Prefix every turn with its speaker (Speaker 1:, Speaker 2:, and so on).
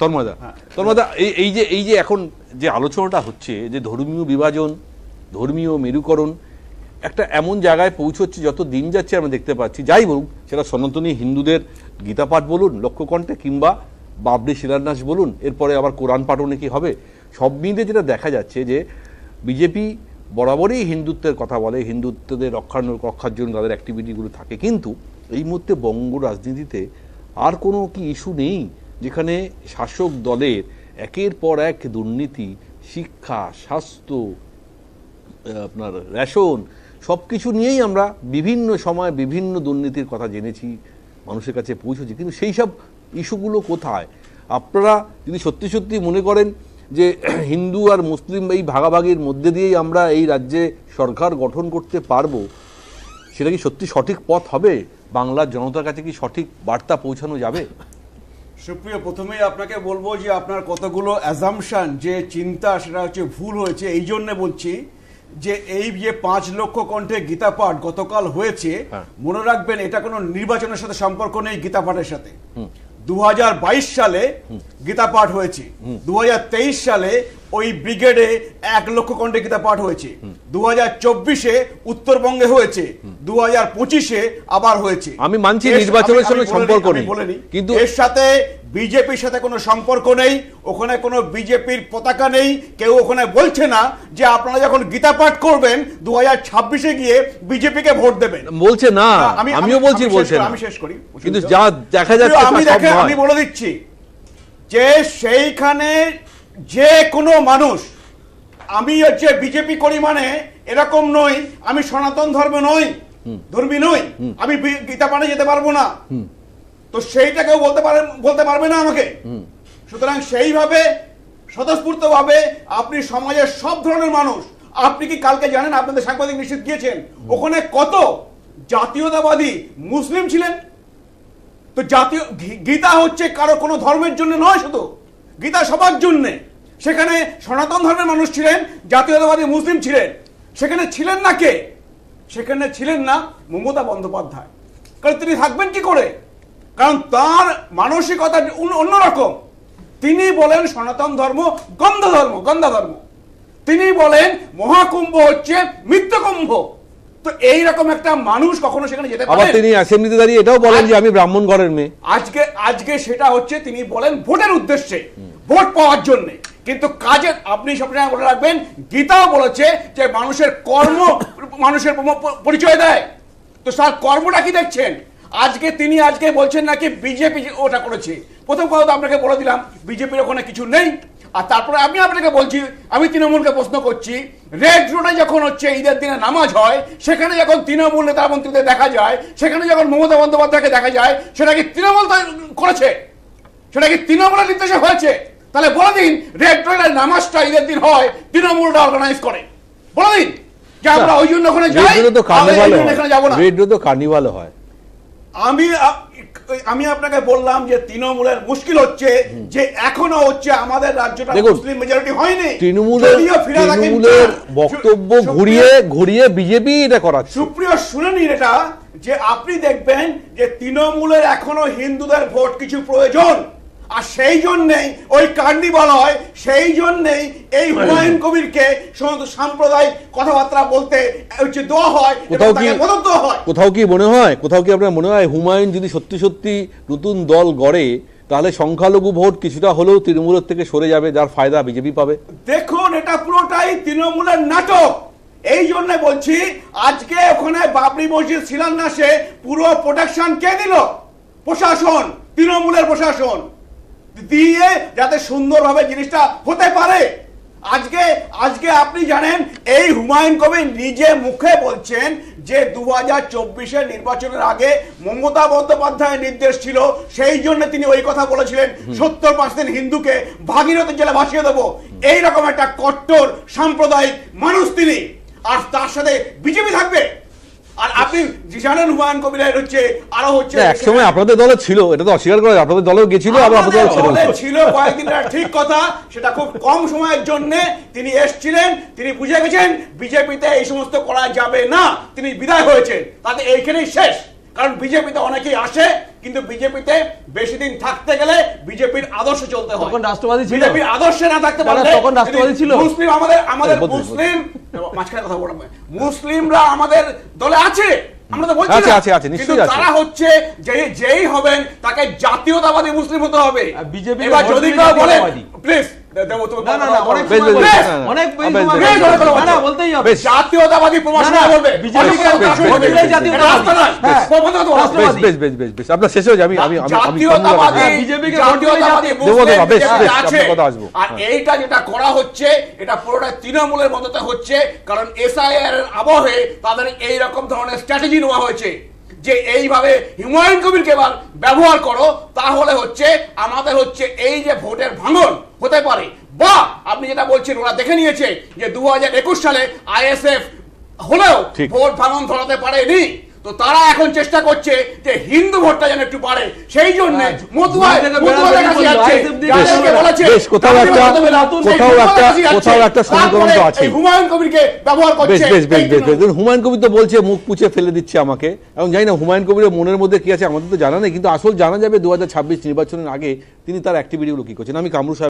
Speaker 1: তন্ময়দা, তন্ময়দা, এই যে এখন যে আলোচনাটা হচ্ছে যে ধর্মীয় বিভাজন, ধর্মীয় মেরুকরণ একটা এমন জায়গায় পৌঁছচ্ছে, যত দিন যাচ্ছে আমরা দেখতে পাচ্ছি, যাই বলুন সেটা সনাতনী হিন্দুদের গীতাপাঠ বলুন, লক্ষ্যকণ্ঠে, কিংবা বাবরি শিলান্যাস বলুন, এরপরে আবার কোরআন পাঠও নাকি হবে, সব মিলিয়ে যেটা দেখা যাচ্ছে যে বিজেপি বরাবরই হিন্দুত্বের কথা বলে, হিন্দুত্বদের রক্ষার জন্য তাদের অ্যাক্টিভিটিগুলো থাকে, কিন্তু এই মুহূর্তে বঙ্গ রাজনীতিতে আর কোনো কি ইস্যু নেই যেখানে শাসক দলের একের পর এক দুর্নীতি, শিক্ষা, স্বাস্থ্য, আপনার রেশন, সব কিছু নিয়েই আমরা বিভিন্ন সময় বিভিন্ন দুর্নীতির কথা জেনেছি, মানুষের কাছে পৌঁছেছি, কিন্তু সেই সব ইস্যুগুলো কোথায়? আপনারা যদি সত্যি সত্যি মনে করেন যে হিন্দু আর মুসলিম এই ভাগাভাগির মধ্যে দিয়েই আমরা এই রাজ্যে সরকার গঠন করতে পারবো, সেটা কি সত্যি সঠিক পথ হবে? বাংলার জনতার কাছে কি সঠিক বার্তা পৌঁছানো যাবে?
Speaker 2: সুপ্রিয়, প্রথমেই আপনাকে বলবো যে আপনার কতগুলো অ্যাজাম্পশন, যে চিন্তা, সেটা হচ্ছে ভুল হয়েছে। এই জন্য বলছি যে এই যে 5 লক্ষ কণ্ঠে গীতা পাঠ গতকাল হয়েছে, মনে রাখবেন এটা কোনো নির্বাচনের সাথে সম্পর্ক নেই গীতা পাঠের সাথে। 2022 সালে গীতা পাঠ হয়েছে, 2023 সালে ওই ব্রিগেডে 1 লক্ষ কণ্ঠে গীতা পাঠ হয়েছে, 2024-এ উত্তরবঙ্গে হয়েছে, 2025-এ আবার হয়েছে।
Speaker 1: আমি মানছি নির্বাচনের সঙ্গে সম্পর্ক নেই,
Speaker 2: কিন্তু এর সাথে বিজেপির সাথে কোনো সম্পর্ক নেই, ওখানে কোনো বিজেপির পতাকা নেই, কেউ ওখানে বলছে না যে আপনারা যখন গীতা পাঠ করবেন 2026-এ গিয়ে বিজেপিকে ভোট দেবেন, বলছে না। আমিও বলছি, বলছে না। আমি শেষ করি, কিন্তু যা দেখা যাচ্ছে আমি বলে দিচ্ছি যে সেইখানে যে কোনো মানুষ, আমি হচ্ছে বিজেপি করি মানে এরকম নই, আমি সনাতন ধর্মী নই, আমি গীতা পাঠে যেতে পারবো না, তো সেইটা কেউ বলতে পারবে না আমাকে। সুতরাং সেইভাবে স্বতঃস্ফূর্ত ভাবে আপনি সমাজের সব ধরনের মানুষ, আপনি কি কালকে জানেন, আপনাদের সাংবাদিক নিশ্চিত গিয়েছেন, ওখানে কত জাতীয়তাবাদী মুসলিম ছিলেন? তো জাতীয় গীতা হচ্ছে কারো কোনো ধর্মের জন্য নয়, শুধু গীতা সবার জন্য। সেখানে সনাতন ধর্মের মানুষ ছিলেন, জাতীয়তাবাদী মুসলিম ছিলেন। সেখানে ছিলেন না কে? সেখানে ছিলেন না মমতা বন্দ্যোপাধ্যায়। কারণ তিনি থাকবেন কি করে? কারণ তার মানসিকতা অন্যরকম। তিনি বলেন সনাতন ধর্ম গন্ধ ধর্ম, তিনি বলেন মহাকুম্ভ হচ্ছে মৃত্যুকুম্ভ। তো এইরকম একটা মানুষ কখনো সেখানে যেতে পারে?
Speaker 1: আবার তিনি অ্যাসেম্বলিতে দাঁড়িয়ে এটাও বলেন যে আমি ব্রাহ্মণ ঘরের মেয়ে।
Speaker 2: আজকে সেটা হচ্ছে তিনি বলেন ভোটের উদ্দেশ্যে, ভোট পাওয়ার জন্য, কিন্তু কাজে আপনি সবসময় বলে রাখবেন গীতাও বলেছে যে মানুষের কর্ম মানুষের পরিচয় দেয়। তো তার কর্মটা কি দেখছেন? তিনি বলছেন নাকি বিজেপি ওটা করেছে। প্রথম কথা তো আপনাকে বলে দিলাম বিজেপির ওখানে কিছু নেই। আর তারপরে আমি আপনাকে বলছি, আমি তৃণমূলকে প্রশ্ন করছি, রেড রোডে যখন হচ্ছে ঈদের দিনে নামাজ হয়, সেখানে যখন তৃণমূল নেতা মন্ত্রীদের দেখা যায়, সেখানে যখন মমতা বন্দ্যোপাধ্যায়কে দেখা যায়, সেটা কি তৃণমূল করেছে? সেটা কি তৃণমূলের নির্দেশে হয়েছে? তাহলে বলে দিন রেড রোডের নামাজটা ঈদের দিন হয় তৃণমূলটা অর্গানাইজ করে, বলে দিন যে আমরা ওই জন্য ওখানে যাই, এখানে যাবো না।
Speaker 1: রেড রোড তো কার্নিভাল হয়।
Speaker 2: আমি আপনাকে বললাম যে তৃণমূলের মুশকিল হচ্ছে যে এখনো হচ্ছে আমাদের রাজ্যটা মুসলিম মেজরিটি হয়নি।
Speaker 1: তৃণমূলের বক্তব্য ঘুরিয়ে বিজেপি এটা করাচ্ছে।
Speaker 2: সুপ্রিয় শুনে নিন এটা, যে আপনি দেখবেন যে তৃণমূলের এখনো হিন্দুদের ভোট কিছু প্রয়োজন, আর সেই জন্যেই ওই কার্নিভাল হয়, সেই জন্যেই এই হুমায়ুন কবিরকে সমস্ত সাম্প্রদায়িক কথাবার্তা বলতে হচ্ছে দেওয়া হয়,
Speaker 1: কোথাও কি আপনার মনে হয় হুমায়ুন যদি সত্যি সত্যি নতুন দল গড়ে, তাহলে সংখ্যালঘু ভোট কিছুটা হলেও তৃণমূলের থেকে সরে যাবে, যার ফায়দা বিজেপি পাবে?
Speaker 2: দেখুন, এটা পুরোটাই তৃণমূলের নাটক। এই জন্য বলছি, আজকে ওখানে বাবরি মসজিদ শিলান্যাসে পুরো প্রোটেকশন কে দিল? প্রশাসন, তৃণমূলের প্রশাসন দিয়ে, যাতে সুন্দরভাবে জিনিসটা হতে পারে। আজকে আপনি জানেন এই হুমায়ুন কবির নিজে মুখে বলছেন যে 2024-এর নির্বাচনের আগে মমতা বন্দ্যোপাধ্যায়ের নির্দেশ ছিল, সেই জন্য তিনি ওই কথা বলেছিলেন 70% হিন্দুকে ভাগীরথী জেলে ভাসিয়ে দেবো। এইরকম একটা কট্টর সাম্প্রদায়িক মানুষ তিনি, আর তার সাথে বিজেপি থাকবে। আর আপনি জানেন হুমায়ুন কবির হচ্ছে আরো হচ্ছে
Speaker 1: একসময় আপনাদের দলে ছিল, এটা তো অস্বীকার করা যায়, আপনাদের দলেও গেছিল, আবার আপনাদের দলে
Speaker 2: ছিল কয়েকদিন, ঠিক কথা। সেটা খুব কম সময়ের জন্য তিনি এসেছিলেন, তিনি বুঝে গেছেন বিজেপিতে এই সমস্ত করা যাবে না, তিনি বিদায় হয়েছেন। তাতে এইখানেই শেষ। কারণ বিজেপিতে অনেকেই আসে, কিন্তু বিজেপিতে বেশি দিন থাকতে গেলে বিজেপির আদর্শ চলতে হয়।
Speaker 3: তখন রাষ্ট্রবাদী ছিল।
Speaker 2: বিজেপির আদর্শে না থাকতে
Speaker 3: না,
Speaker 2: পারলে
Speaker 3: তখন রাষ্ট্রবাদী ছিল।
Speaker 2: মুসলিম আমাদের
Speaker 1: বলতে,
Speaker 2: মুসলিম মাঝখানে কথা বললাম, মুসলিমরা আমাদের দলে আছে, আমরা তো বলছি
Speaker 1: আছে,
Speaker 2: না।
Speaker 1: আছে, আছে, নিশ্চয়ই
Speaker 2: কিন্তু
Speaker 1: আছে।
Speaker 2: তারা হচ্ছে যেই হবেন তাকে জাতীয়তাবাদী মুসলিম হতে হবে।
Speaker 3: বিজেপি
Speaker 2: এবার যদি কেউ বলে
Speaker 3: জাতীয়তাবাদী।
Speaker 2: প্লিজ দেবো তুমি
Speaker 3: না, না, না, অনেক
Speaker 1: বেশ,
Speaker 3: সময়
Speaker 1: বেশ,
Speaker 3: বলে-
Speaker 1: বেশ, না, না,
Speaker 3: অনেক
Speaker 1: না,
Speaker 3: বেশি
Speaker 1: বেশ,
Speaker 3: সময়
Speaker 1: বেশ,
Speaker 3: বলে-
Speaker 2: বেশ,
Speaker 3: না, না, বলতেই হবে।
Speaker 1: বেশ।
Speaker 2: জাতীয়তাবাদী প্রমাণ
Speaker 3: না, না,
Speaker 2: বলবে
Speaker 3: বিজেপি
Speaker 2: অনেক কথা
Speaker 1: বেশ,
Speaker 2: বলবে।
Speaker 1: বেশ,
Speaker 3: জাতীয়তাবাদী।
Speaker 2: এটা রাস্তা নয়।
Speaker 3: হ্যাঁ।
Speaker 2: প্রমাণ কথা বলো।
Speaker 1: বেশ
Speaker 3: রাষ্ট্রবাদী।
Speaker 1: বেশ বেশ বেশ বেশ আপনার শেষ হয়ে আমি আমি আমি
Speaker 2: জাতীয়তাবাদী
Speaker 3: হ্যাঁ, বিজেপিকে ভোট দিলে
Speaker 2: জাতীয়তাবাদী
Speaker 3: জাতীয়-
Speaker 2: মুসলিম
Speaker 1: দেবো, বেশ,
Speaker 2: বিজেপি
Speaker 1: বেশ,
Speaker 2: আছে।
Speaker 1: আপনার কথা আসবো।
Speaker 2: আর এইটা যেটা করা হচ্ছে এটা পুরোটা তৃণমূলের মদতে হচ্ছে, কারণ এসআইআর এর আবহে তাদের এই রকম ধরনের স্ট্র্যাটেজি নেওয়া হয়েছে যে এইভাবে হুমায়ুন কবিরকে এবার ব্যবহার করো, তাহলে হচ্ছে আমাদের হচ্ছে এই যে ভোটের ভাঙন হতে পারে। বা আপনি যেটা বলছেন ওরা দেখে নিয়েছে যে 2021 সালে আইএসএফ হলেও
Speaker 1: ঠিক।
Speaker 2: ভোট ভাঙন ধরাতে পারেনি, তো তারা এখন চেষ্টা করছে যে হিন্দু ভোটটা যেন একটু বাড়ে, সেই জন্য
Speaker 3: হ্যাঁ, কোথাও
Speaker 1: একটা সমীকরণ তো আছে।
Speaker 2: হুমায়ুন কবিরকে ব্যবহার
Speaker 1: বেশ
Speaker 2: করছে।
Speaker 1: বেশ বেশ বেশ বেশ দেখুন, হুমায়ুন কবির তো বলছে মুখ পুছে ফেলে দিচ্ছে আমাকে, এবং জানি না হুমায়ুন কবিরের মনের মধ্যে কি আছে আমাদের তো জানা নেই, কিন্তু আসল জানা যাবে 2026 নির্বাচনের আগে তিনি তার অ্যাক্টিভিটিগুলো কি করছেন। আমি কামরু সাহেব